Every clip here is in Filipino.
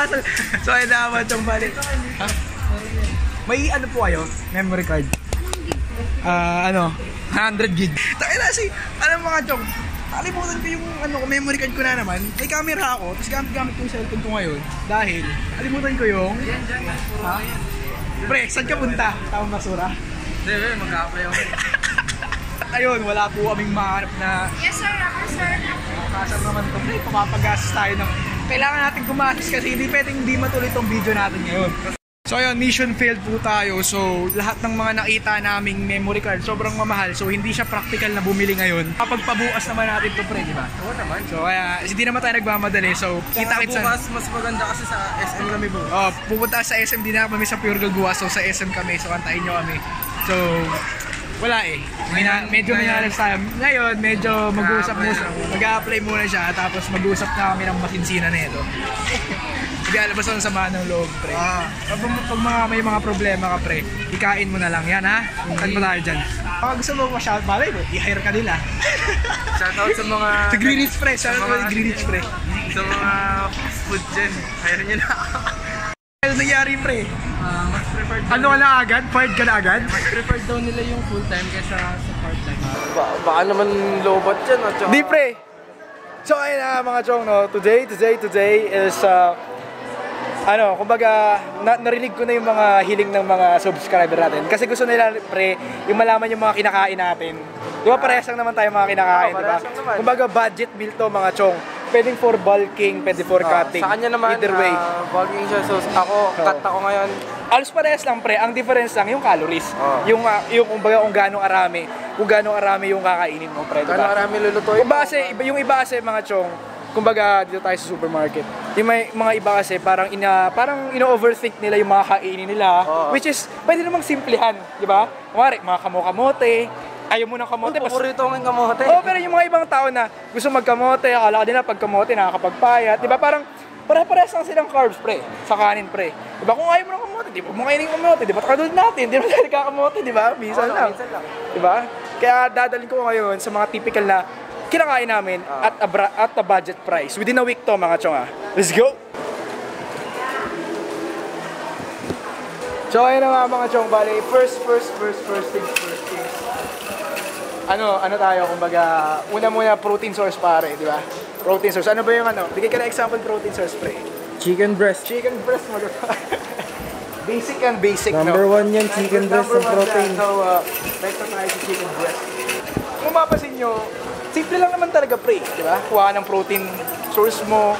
nabasa. So, ayun na mga chong bali. May ano po kayo? Memory card? 100 gig. Tayo na si, mga chong, nakalimutan ko yung memory card ko na naman. May camera ako, tapos gamit ko yung cellphone ko ngayon. Dahil, nakalimutan ko yung... Ha? Pre, saan ka punta? Tamang basura? Hindi, mag-a-apply ako. Ayun, wala po kaming mahanap na... Yes sir, ako sir. Kasar naman ito. Pre, papapagastos tayo ng... Kailangan natin gumastos kasi hindi pwedeng hindi matuloy itong video natin ngayon. So ayun, mission failed po tayo. So lahat ng mga nakita naming memory card sobrang mamahal. So hindi siya practical na bumili ngayon. Kapag pabukas naman natin ito, pre, di ba? Oo naman. So kaya hindi naman tayo nagmamadali. So kita-kits sa... Bukas mas maganda kasi sa SM kami bukas. Oh, pupunta sa SM, di na kami sa Pure Gold bukas. So sa SM kami, so kantahin nyo kami. So wala eh. Medyo minalas tayo. Ngayon, medyo mag-a-apply muna siya. Tapos mag-uusap na kami ng masinsinan na ito. Hindi alabas ang sama ng loob, pre. Pag may mga problema ka, pre, ikain mo na lang yan, ha? Saan pa tayo dyan? Pag gusto mo ma-shout, balay mo, i-hire ka nila. Shoutout sa mga... Sa Greenwich, pre. Shoutout sa Greenwich, pre. Sa mga food dyan. Hire nyo na. Ano nangyari, pre? Mas preferred Ano ka na agad? Fired ka na agad? Mas preferred daw nila yung full-time kaysa sa part-time. Baka naman low-bat dyan, at Di, pre. So, ayun na mga chong, no? Today is... kumbaga, narinig ko na yung mga hiling ng mga subscriber natin. Kasi gusto nila, pre, yung malaman yung mga kinakain natin. Di ba parehas lang naman tayo mga kinakain, di ba? Kumbaga, budget meal to mga chong. Pwedeng for bulking, pwede for cutting. Sa kanya naman, either way. bulking siya. So, cut ako ngayon. Alos parehas lang, pre. Ang difference lang, yung calories. Yung kumbaga, kung gano'ng arami yung kakainin mo, pre. Gano'ng arami lulutuin mo. Yung iba kasi, mga chong, kumbaga dito tayo sa supermarket. Yung may mga iba kasi parang ino-overthink nila yung mga kainin nila, which is pwede namang simplihan, di ba? Kumari, mga kamote, ayaw mo ng kamote. Paborito ko yung kamote. Pero yung mga ibang tao na gusto magkamote, akala nila pag kamote nakakapagpayat, di ba? Parang pare-parehas lang silang carbs, pre, sa kanin, pre. Di ba? Kung ayaw mo ng kamote, di ba? Kung kainin ng kamote, di ba? Katulad natin, di ba tayo kakamote, di ba? Minsan lang. Di ba? Kaya dadalhin ko ngayon sa mga typical na kinakain namin at a budget price. Within a week to, mga chong. Let's go! So ayun na mga chong, bali, first things. Ano tayo, kumbaga, una protein source, pare, di ba? Protein source. Ano ba yung bigay ka na example protein source, pre. Chicken breast. Chicken breast, basic and basic, Number one yan, chicken breast ng protein. So, next na tayo sa chicken breast. Kung mapasin nyo, simple lang naman talaga, pre, di ba? Kuha ng protein source mo,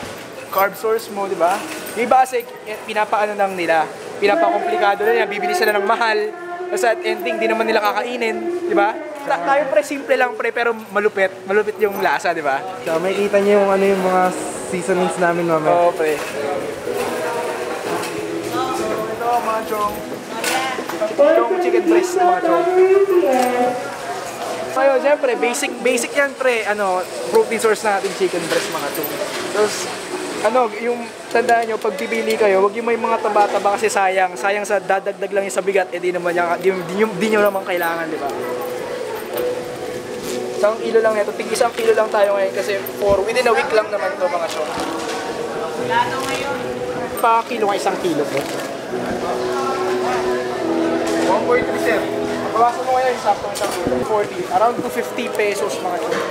carb source mo, di ba? Yung iba kasi pinapaano lang nila, pinapakomplikado nila, bibili sila ng mahal, kasi at ending, di naman nila kakainin, di ba? Tayo, pre, simple lang, pre, pero malupit yung lasa, di ba? So, may kita nyo yung mga seasonings namin mamaya. Oo, pre. So, ito, mga chong. Yung chicken breast, mga chong. Ayun, siyempre, basic yan, pre, protein source natin, chicken breast, mga chong. Tapos, yung tandaan nyo, pag pipili kayo, huwag yung may mga taba-taba kasi sayang sa dadagdag lang yung sa bigat, di nyo naman kailangan, di ba? Isang kilo lang ito, isang kilo lang tayo ngayon kasi within a week lang naman ito, mga chong. Lalo ngayon. Pa kilo nga isang kilo, bro. 1.3, sir. Bawasan mo ngayon, saktong isang kilo. 40. Around 250 pesos, mga chong.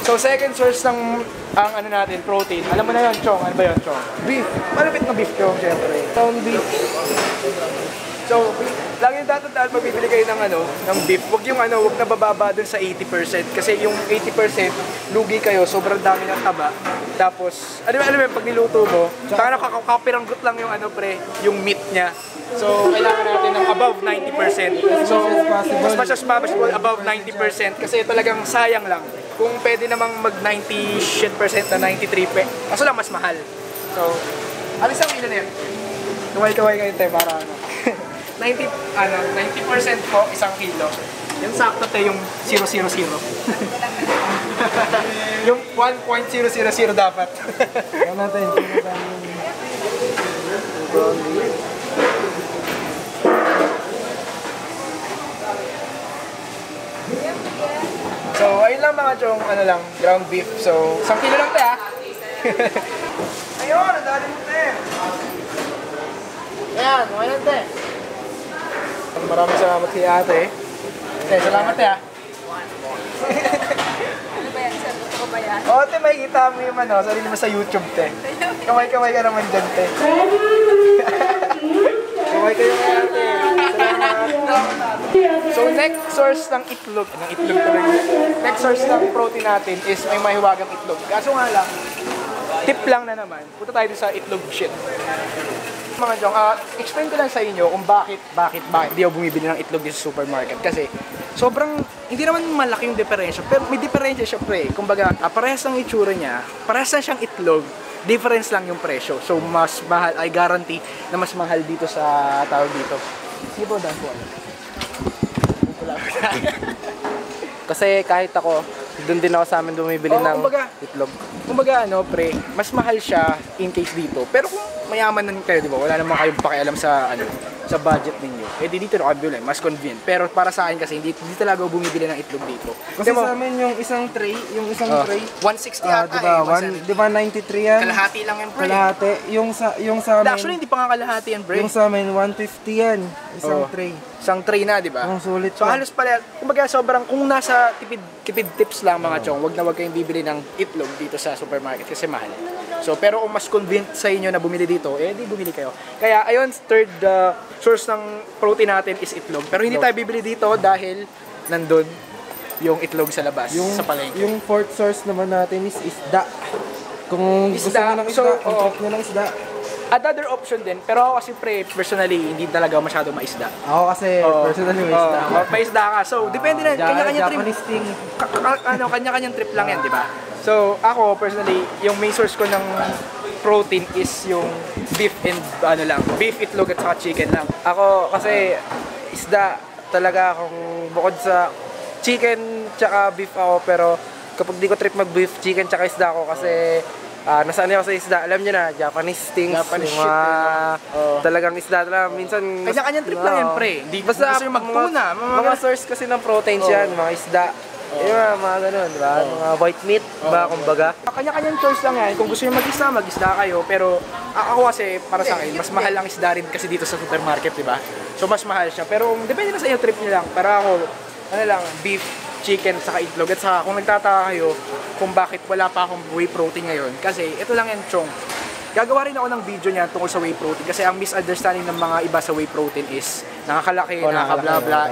So, second source ng natin, protein. Alam mo na yun, chong. Ano ba yun, chong? Beef. Malapit na beef, chong, syempre. Ground beef. So, lagi yung tatandaan pag bibili kayo ng beef, wag na bababa dun sa 80%. Kasi yung 80%, lugi kayo, sobrang dami ng taba. Tapos, alam mo pag niluto mo, saka nakakapiranggot lang yung yung meat niya. So, kailangan natin ng above 90%. So, as much as possible, above 90%. Kasi talagang sayang lang. Kung pwede namang mag 90% na 93%, kaso lang mas mahal. So, alis ang kilo na yan. Kaway-kaway kayo tayo para 90% po, isang kilo. Yung sakto tayo yung 000. Yung 1.000 dapat. Yan natin. So, ayun lang mga chong, ground beef. So, isang kilo lang tayo, Ayun, nadali mo te. Ayan, okay lang te. Maraming salamat kay ate. Te, salamat te ah. Ano ba yan, sir? Totoo ba yan? Oo te, makikita mo yung ano, sarili mo sa YouTube te. Kamay-kamay ka naman dyan te. Kamay kayo kay ate. Salamat. So next source ng itlog, next source ng protein natin is may mahiwagang itlog. Kaso nga lang, tip lang na naman, punta tayo sa itlog shit. Mga Jong, explain ko lang sa inyo kung bakit di ako bumibili ng itlog sa supermarket. Kasi sobrang, hindi naman malaki yung diferensya, pero may diferensya siya pre. Kumbaga, parehas ang itsura niya, parehas na siyang itlog, difference lang yung presyo. So mas mahal, I guarantee na mas mahal dito sa tawag dito. Sige po, dahil po. Kasi kahit ako, doon din ako sa amin bumibili ng itlog. Kumbaga ano pre, mas mahal siya in case dito. Pero kung mayaman na kayo, di ba? Wala naman kayong pakialam sa ano, sa budget ninyo. Eh di dito na kayo bili, mas convenient. Pero para sa akin kasi hindi talaga ako bumibili ng itlog dito. Kasi sa amin yung isang tray, 160 ata di ba 93 yan? Kalahati lang yan pre. Kalahati. Yung sa amin, Actually hindi pa nga kalahati yan pre. yung sa amin 150 yan, isang tray. Isang tray na, di ba? Ang sulit So yan. halos pala, kumbaga sobrang, kung nasa tipid tips lang mga chong, wag kayong bibili ng itlog dito sa supermarket kasi mahal. So pero kung mas convenient sa inyo na bumili dito, eh di bumili kayo. Kaya ayun, third source ng protein natin is itlog. Pero hindi tayo bibili dito dahil nandun yung itlog sa labas, sa palengke. Yung fourth source naman natin is isda. Kung gusto Isda. mo ng isda, So, kung trip nyo ng isda. Another option din, pero ako kasi personally, hindi talaga masyado maisda. Ako kasi, personally, may isda. May isda ka. So, depende na, kanya-kanya trip. Japanese ting. Kanya-kanyang trip lang yan, di ba? So, ako personally, yung main source ko ng protein is yung beef and beef, itlog at saka chicken lang. Ako kasi isda talaga akong bukod sa chicken tsaka beef ako, pero kapag di ko trip mag beef, chicken tsaka isda ako kasi nasanay ako sa isda. Alam niyo na, Japanese things, Japanese yung talagang isda talaga. Minsan, Kanya-kanyang trip lang yan, pre. Di basta gusto yung magtuna. mga source kasi ng proteins yan, mga isda. Yung mga ganun, di ba? Mga white meat, ba, kumbaga. Kanya-kanyang choice lang yan. Kung gusto nyo mag-isda kayo. Pero ako kasi, para sa akin, mas mahal ang isda rin kasi dito sa supermarket, di ba? So, mas mahal siya. Pero depende na sa inyo, trip nyo lang. Pero ako, beef, chicken, saka itlog. At saka kung nagtataka kayo kung bakit wala pa akong whey protein ngayon. Kasi ito lang yan, Chong. Gagawa rin ako ng video niyan tungkol sa whey protein. Kasi ang misunderstanding ng mga iba sa whey protein is nakakalaki, nakakabla-bla.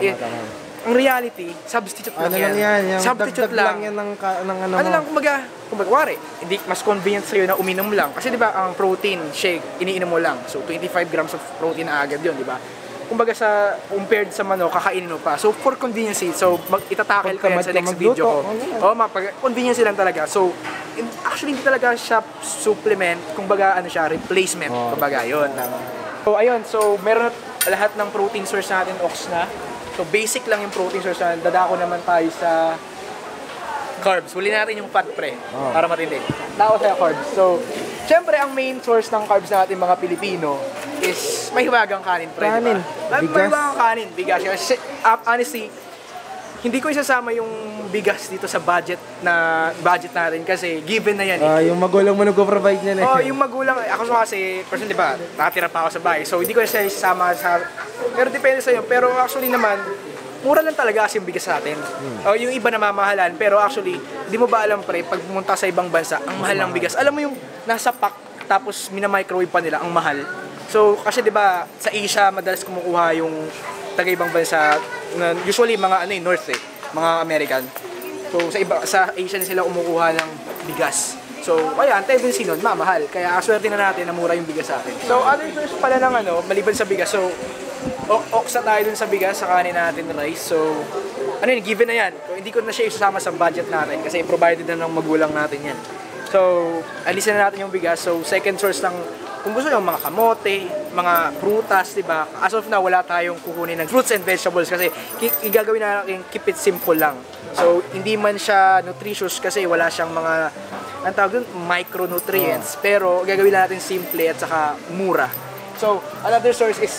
Ang reality, substitute lang yan. Substitute lang yan ng ano ano lang, kumbaga, wari, hindi mas convenient sa'yo na uminom lang. Kasi di ba ang protein shake, iniinom mo lang. So 25 grams of protein na agad yun, di ba? Kumbaga sa compared sa manok, kakainin mo pa. So for convenience, so itatackle ko yan sa next video ko. Convenience lang talaga. So actually hindi talaga siya supplement, kumbaga replacement, kumbaga yun. So ayun, so meron lahat ng protein source natin, ox na. So basic lang yung protein source natin. Dadako naman tayo sa carbs. Huli natin yung fat pre, para matindi. Dako sa carbs. So syempre ang main source ng carbs natin mga Pilipino is may hiwagang kanin pre. Kanin. Diba? May Bigas. hiwagang kanin, bigas. Kasi, honestly, hindi ko isasama yung bigas dito sa budget natin kasi given na yan eh. Yung magulang mo nag-provide niyan eh. Yung magulang, ako kasi, personally ba, nakatira pa ako sa bahay. So, hindi ko siya isama sa, pero depende sa'yo. Pero actually naman, mura lang talaga kasi yung bigas sa atin. Yung iba na mamahalan, pero actually, di mo ba alam pre, pag pumunta sa ibang bansa, ang mahal ng bigas. Alam mo yung nasa pack, tapos mina-microwave pa nila, ang mahal. So, kasi di ba sa Asia, madalas kumukuha yung taga-ibang bansa, usually mga north mga American. So sa Asian sila kumukuha ng bigas. So kaya ang tendency nun, mamahal. Kaya swerte na natin na mura yung bigas sa atin. So other source pala ng maliban sa bigas. So oksa tayo dun sa bigas, sa kanin natin rice. So given na yan. So, hindi ko na siya isasama sa budget natin kasi provided na ng magulang natin yan. So alisin na natin yung bigas. So second source ng kung gusto nyo, mga kamote, mga prutas, diba? As of now, wala tayong kukunin ng fruits and vegetables kasi igagawin natin, keep it simple lang. So, hindi man siya nutritious kasi wala siyang mga, ang tawag dun, micronutrients. Pero, gagawin natin simple at saka mura. So, another source is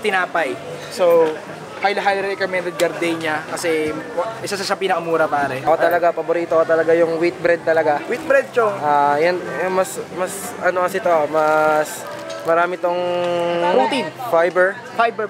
tinapay. So, highly recommended gardenia kasi isa sa pinakamura pare. Ako talaga, paborito ko talaga yung wheat bread talaga. Wheat bread, chong. Yan, mas ano kasi to, mas marami tong Protein. fiber.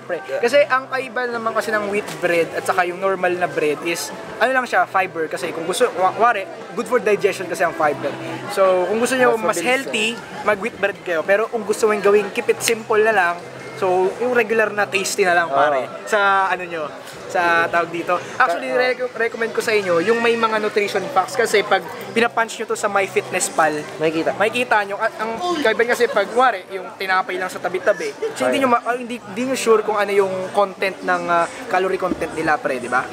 Pre. Kasi ang kaiba naman kasi ng wheat bread at saka yung normal na bread is ano lang siya, fiber. Kasi kung gusto, wari, good for digestion kasi ang fiber. So, kung gusto niyo mas healthy, mag wheat bread kayo. Pero kung gusto niyo gawing keep it simple na lang, so yung regular na tasty na lang pare. Sa ano nyo, sa tawag dito. Actually, recommend ko sa inyo yung may mga nutrition facts kasi pag pinapunch nyo to sa MyFitnessPal, makikita nyo. Ang kaiba kasi pag wari, yung tinapay lang sa tabi-tabi. So hindi nyo sure kung ano yung content ng calorie content nila pre, di ba?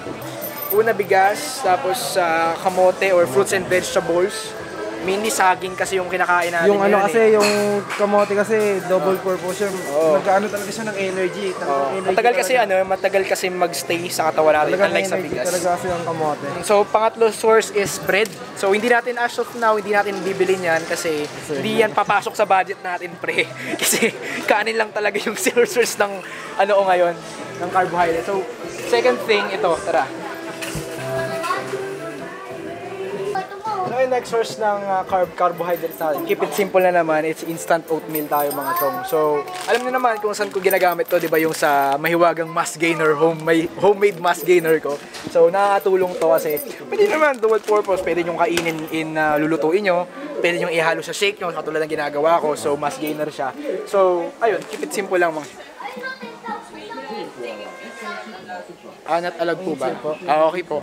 Una bigas, tapos kamote or fruits and vegetables. Mainly saging kasi yung kinakain natin. Yung ano kasi, yung kamote kasi double purpose siya. Nagkaano talaga siya ng energy. Matagal kasi magstay sa katawan natin unlike sa bigas. Talaga kasi yung kamote. So pangatlo source is bread. So hindi natin as of now, hindi natin bibili niyan kasi hindi yan papasok sa budget natin pre. Kasi kanin lang talaga yung source ng ngayon, ng carbohydrate. So second thing ito, tara. So yung next source ng carbohydrates natin, keep it simple na naman, it's instant oatmeal tayo mga chong. So alam niyo naman kung saan ko ginagamit to, di ba yung sa mahiwagang mass gainer, homemade mass gainer ko. So nakakatulong to kasi pwede naman dual purpose, pwede nyo kainin lulutuin nyo, pwede nyo ihalo sa shake nyo, katulad ng ginagawa ko, so mass gainer siya. So ayun, keep it simple lang mga. Anat alag po ba? Okay po.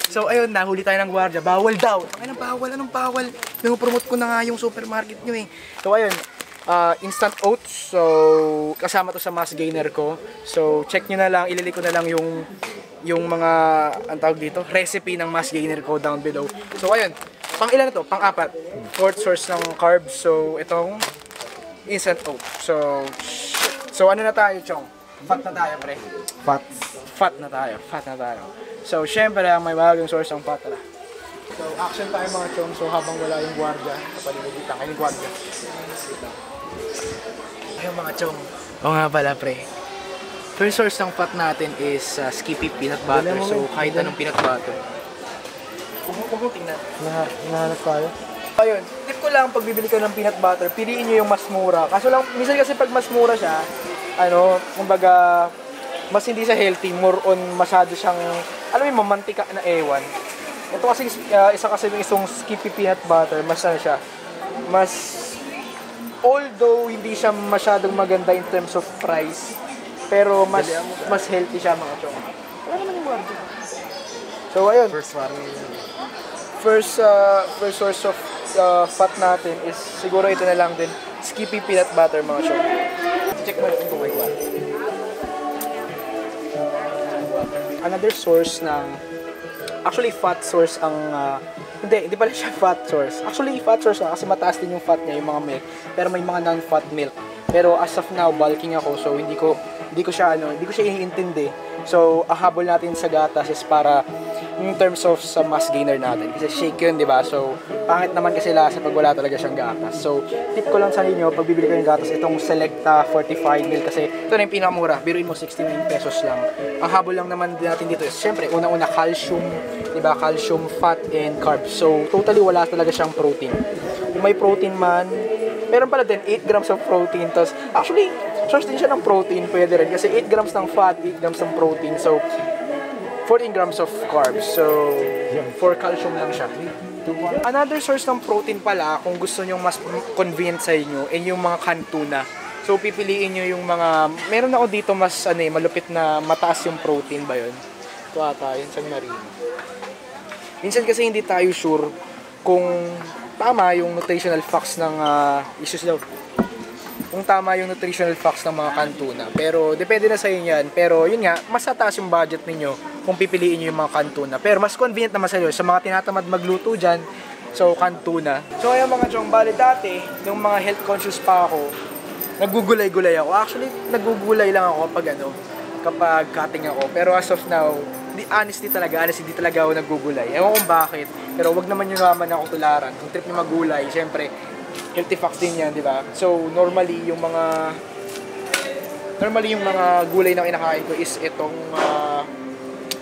So ayun, nahuli tayo ng gwardiya. Bawal daw. Anong bawal? Promote ko na nga yung supermarket nyo eh. So ayun, instant oats. So kasama to sa mass gainer ko. So check nyo na lang, ilili ko na lang yung mga, ang tawag dito, recipe ng mass gainer ko down below. So ayun, pang ilan na to? Pang apat. Fourth source ng carbs. So itong instant oats. So ano na tayo, Chong? Fat na tayo, pre. Fat na tayo. So, syempre, may bagong source ng fat. So, action tayo mga chong. So, habang wala yung gwardiya, kapalibutan kayo yung gwardiya. Ayun mga chong. O nga pala, pre. First source ng fat natin is Skippy peanut butter. So, kahit anong peanut butter. Huwag mong tingnan. Nahanap tayo. Ayun, tip ko lang, pag bibili ka ng peanut butter, piliin nyo yung mas mura. Kaso lang, minsan kasi pag mas mura siya, kumbaga, mas hindi siya healthy, more on masyado siyang, mamantika na ewan. Ito kasi, isa kasi yung isang Skippy peanut butter, although hindi siya masyadong maganda in terms of price, pero mas healthy siya mga chong. Wala naman yung word. So ayun, first source of fat natin is siguro ito na lang din, Skippy peanut butter mga chong. Check mo yung kung may another source ng actually fat source ang hindi pala siya fat source. Actually fat source kasi mataas din yung fat niya, yung mga milk. Pero may mga non-fat milk. Pero as of now bulking ako, so hindi ko siya iniintindi. So ahabol natin sa gatas is para in terms of sa mass gainer natin. Kasi shake yun, di ba? So pangit naman kasi lasa pag wala talaga siyang gatas. So tip ko lang sa inyo, pag bibili kayo ng gatas, itong Selecta fortified milk kasi ito na yung pinakamura. Biruin mo 69 pesos lang. Ang habol lang naman natin dito is syempre unang-una calcium, di ba? Calcium, fat, and carbs. So totally wala talaga siyang protein. Kung may protein man, meron pala din 8 grams of protein. Tapos actually, source din siya ng protein, pwede rin. Kasi 8 grams ng fat, 8 grams ng protein. So 14 grams of carbs. So, for calcium lang siya. Another source ng protein pala, kung gusto nyo mas convenient sa inyo, ay yung mga canned tuna. So, pipiliin nyo yung mga, meron ako dito mas malupit na mataas yung protein ba yun? Ito ata, yun San Marino. Minsan kasi hindi tayo sure kung tama yung nutritional facts ng kung tama yung nutritional facts ng mga canned tuna. Pero depende na sa inyo yan. Pero yun nga, mas tataas yung budget ninyo kung pipiliin nyo yung mga canned tuna. Pero mas convenient naman sa inyo sa mga tinatamad magluto dyan. So canned tuna. So ayun mga chong, bali dati, nung mga health conscious pa ako, nagugulay-gulay ako. Actually, nagugulay lang ako kapag cutting ako. Pero as of now, honestly hindi talaga ako nagugulay. Ewan kung bakit. Pero wag naman yun naman ako tularan. Kung trip nyo magulay, syempre, healthy facts din yan, di ba? So, normally, yung mga Normally yung mga gulay na kinakain ko is itong,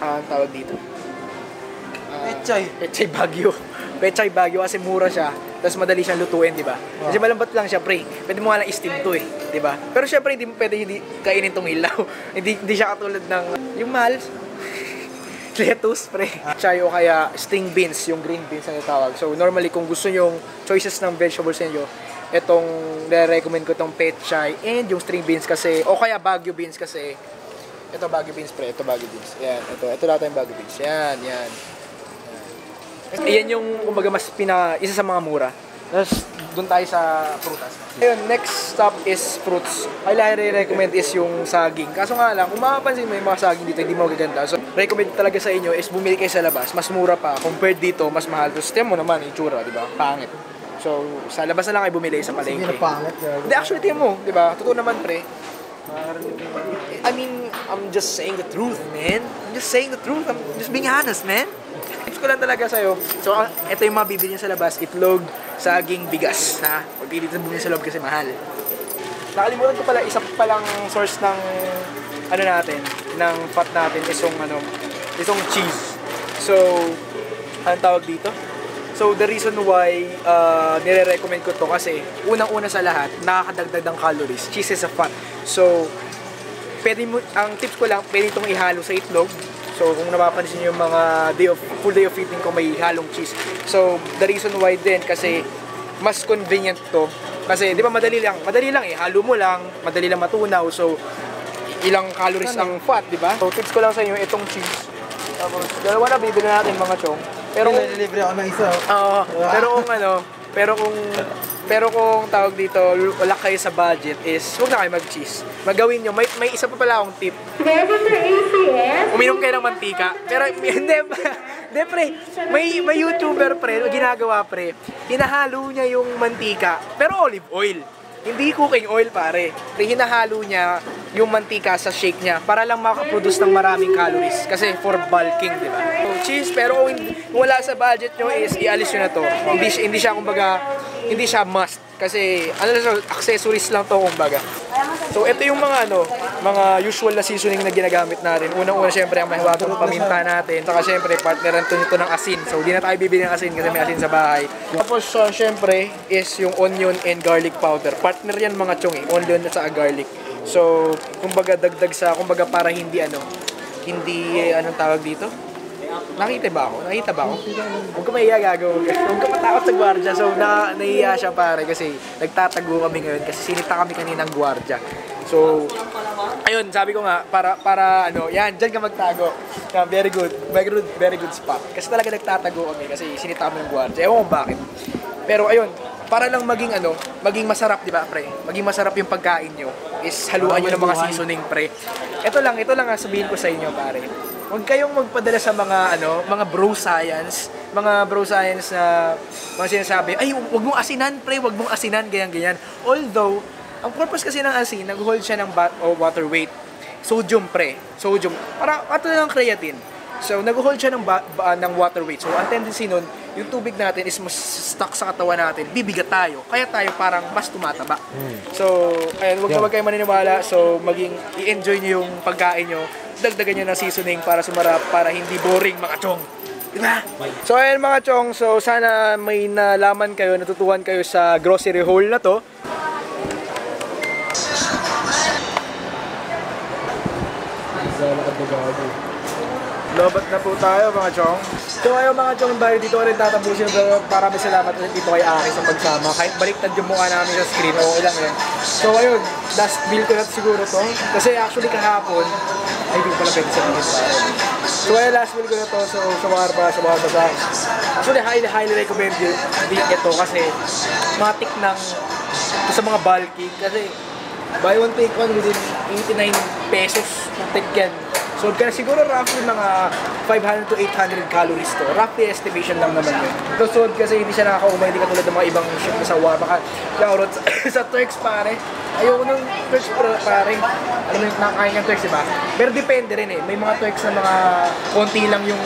ang tawag dito? Pechay Bagyo. Pechay Bagyo kasi mura siya. Tapos madali siyang lutuin, di ba? Kasi malambat lang siya, pre. Pwede mo nga lang steam to eh, di ba? Pero syempre, hindi mo pwede hindi kainin tong hilaw. hindi siya katulad ng, yung mahal, lettuce, pre. Chay o kaya string beans, yung green beans na tawag. So, normally, kung gusto nyo yung choices ng vegetables ninyo, itong nire-recommend ko itong pechay and yung string beans kasi, o kaya Baguio beans kasi, ito Baguio beans, pre. Ito Baguio beans. Yan, ito lahat yung Baguio beans. Yan. Ayan yung, kumbaga, isa sa mga mura. Tapos, doon tayo sa prutas. Ayun, next stop is fruits. Highly recommend is yung saging. Kaso nga lang, kung makapansin mo yung mga saging dito, hindi mo magaganda. So, recommend talaga sa inyo is bumili kayo sa labas. Mas mura pa. Compared dito, mas mahal. Tapos, tiyan mo naman, itsura, di ba? Pangit. So, sa labas na lang kayo bumili sa palengke. Hindi na pangit. Hindi, actually, tiyan mo, di ba? Totoo naman, pre. I mean, I'm just saying the truth, man. I'm just saying the truth. I'm just being honest, man. Tips ko lang talaga sa'yo. So, ito yung mga bibili nyo sa labas. Itlog, saging, bigas. Ha? Huwag kayo dito bumili sa loob kasi mahal. Nakalimutan ko pala, isa palang source ng, ng fat natin is yung cheese. So, anong tawag dito? So, the reason why nire-recommend ko to kasi, unang-una sa lahat, nakakadagdag ng calories. Cheese is a fat. So, ang tips ko lang, pwede itong ihalo sa itlog. So, kung napapansin nyo yung mga full day of eating ko, may halong cheese. So, the reason why din, kasi mas convenient to. Kasi, di ba, madali lang eh. Halo mo lang, madali lang matunaw. So, ilang calories ang fat, di ba? So, tips ko lang sa inyo, itong cheese. Tapos, dalawa na bibili natin mga chong. Pero kung nililibre ako ng isa. pero kung tawag dito, wala kayo sa budget is, huwag na kayo mag-cheese. Magawin nyo, may isa pa pala akong tip. Uminom kayo ng mantika. Pero, hindi pre, may YouTuber pre, ginagawa pre, hinahalo niya yung mantika, pero olive oil. Hindi cooking oil pare. Pre, hinahalo niya yung mantika sa shake niya para lang makaproduce ng maraming calories. Kasi for bulking, di ba? So, cheese, pero kung wala sa budget nyo is ialis nyo na to. Hindi siya kumbaga, hindi siya must. Kasi, accessories lang to kumbaga. So, ito yung mga usual na seasoning na ginagamit natin. Unang-una, syempre, ang mahiwagang paminta natin. Saka, syempre, partneran to nito ng asin. So, di na tayo bibili ng asin kasi may asin sa bahay. Tapos, syempre, is yung onion and garlic powder. Partner yan mga chong eh. Onion at saka garlic. So, kumbaga, dagdag sa, kumbaga, para hindi, anong tawag dito? Nakita ba ako? Huwag ka mahiya gagawin. Huwag ka matakot sa gwardya. So, nahiya siya pare kasi nagtatago kami ngayon kasi sinita kami kaninang gwardya. So, ayun, sabi ko nga, para yan, dyan ka magtago. Very good spot. Kasi talaga nagtatago kami kasi sinita kami ng gwardya. Ewan ko bakit. Pero ayun, para lang maging masarap, di ba, pre? Maging masarap yung pagkain nyo is haluan nyo ng mga seasoning, pre. Ito lang sabihin ko sa inyo, pare. Huwag kayong magpadala sa mga bro science na mga sinasabi, ay, huwag mong asinan, pre, huwag mong asinan, ganyan. Although, ang purpose kasi ng asin, nag-hold siya ng water weight. Sodium, pre. Sodium. Para katulad ng creatine. So, nag-hold siya ng water weight. So, ang tendency nun, yung tubig natin is mas stuck sa katawan natin. Bibigat tayo. Kaya tayo parang mas tumataba. So, ayun, huwag kayo maniniwala. So, i-enjoy nyo yung pagkain nyo. Dagdagan nyo ng seasoning para sumarap, para hindi boring mga chong. Diba? So, ayun mga chong. So, sana may nalaman kayo, natutuhan kayo sa grocery haul na to. Lobat na po tayo mga chong. So ayaw mga chong, dahil dito ko rin tatapusin. Maraming salamat ulit dito kay Aki sa pagsama. Kahit baliktad yung mukha namin sa screen, okay lang yan. So ayun, last bill ko na siguro to. Kasi actually kahapon, ay hindi ko pala pwede sabihin pa. So ayun, last bill ko na to. So sa mga sa actually highly recommend ito kasi matik ng sa mga bulky. Kasi buy one take one within 89 pesos. Take yan. So, siguro roughly mga 500 to 800 calories to. Roughly estimation lang naman yun. So, kasi hindi siya nakakaumay, hindi katulad ng mga ibang ship na sa baka yaurot sa Turks pare. Ayoko ng Turks pare. Alam mo yung nakakain ng Turks, diba? Pero depende rin eh. May mga Turks na mga konti lang yung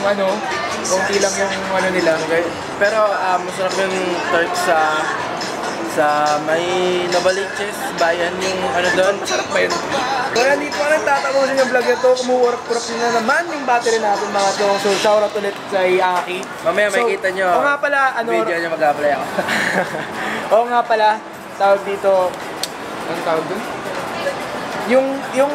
nila. Okay. Pero masarap yung Turks sa Sa may Novaliches, bayan yung ano doon. Masarap ba yun? Kaya dito ka lang tatapusin yung vlog na to. Kumuwarap-kurap na naman yung battery natin mga to. So shoutout ulit kay Aki. Mamaya may kita nyo. O nga pala, Video nyo mag-apply ako. o nga pala, tawag dito, anong tawag dun? Yung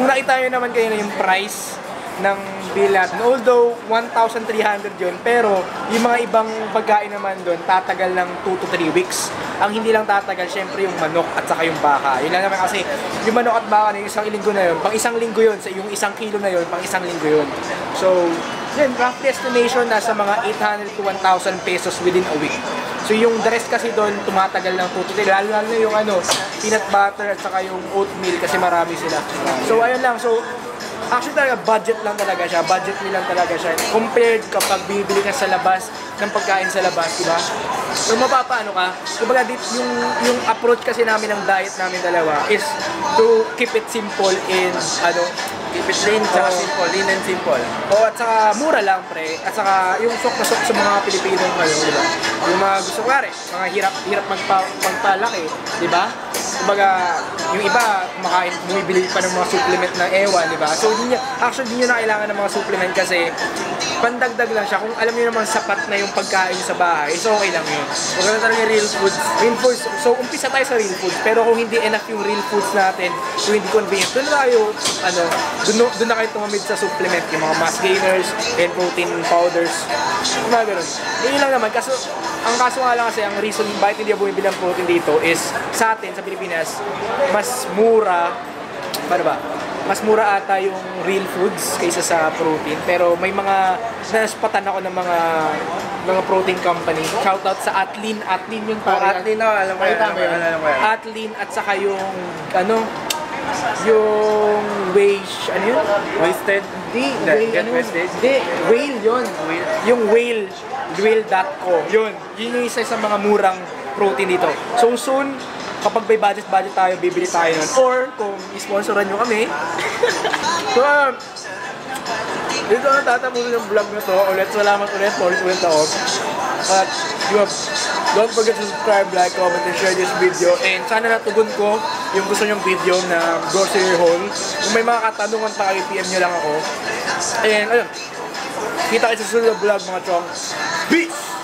nakita nyo naman kayo na yung price ng bill natin. Although 1,300 yun, pero yung mga ibang pagkain naman doon tatagal ng 2 to 3 weeks. Ang hindi lang tatagal, syempre yung manok at saka yung baka. Yun lang naman kasi yung manok at baka na yung isang linggo na yun, pang isang linggo yun, yung isang kilo na yun, pang isang linggo yun. So, yun, rough estimation nasa mga 800 to 1,000 pesos within a week. So yung the rest kasi doon tumatagal ng 2 to 3, lalo na yung peanut butter at saka yung oatmeal kasi marami sila. So ayun lang, so actually talaga budget lang talaga siya, budget meal lang talaga siya. Compared kapag bibili ka sa labas ng pagkain sa labas, di ba? So mapapaano ka? Kumbaga yung approach kasi namin ng diet namin dalawa is to keep it simple in Keep it lean, tsaka simple. Lean and simple. at saka mura lang pre. At saka yung sok na sok sa mga Pilipino ngayon, di ba? Yung mga gusto klare, mga hirap magpalaki, di ba? Kumbaga, yung iba bumibili pa ng mga supplement na ewan, di ba? So actually hindi nyo na kailangan ng mga supplement kasi pandagdag lang siya. Kung alam niyo naman sapat na yung pagkain sa bahay, so okay lang yun. Huwag na talaga real foods. Real foods. So umpisa tayo sa real foods. Pero kung hindi enough yung real foods natin, kung hindi convenient, doon na kayo tumamid sa supplement, yung mga mass gainers and protein powders. Mga ganun. Yun lang naman. Ang kaso nga lang kasi, ang reason bakit hindi bumibili ng protein dito is sa atin, sa Pilipinas, mas mura, mas mura ata yung real foods kaysa sa protein. Pero may mga naspatan ako ng mga protein company. Shoutout sa Atlin yun pare. Atlin ako, alam ko yan. Atlin at saka yung yung Wasted? Get wasted? Whale yun. Yung whale.co. Yun yung isa sa mga murang protein dito. So soon, kapag may budget tayo, bibili tayo nun. Or kung isponsoran nyo kami. So, dito na tatapusin yung vlog na to. Salamat ulit ako. At don't forget to subscribe, like, comment, and share this video. And sana natugon ko yung gusto nyong video na grocery haul. Kung may mga katanungan pa kayo, PM nyo lang ako. And ayun, kita kayo sa susunod na vlog mga chong. Peace!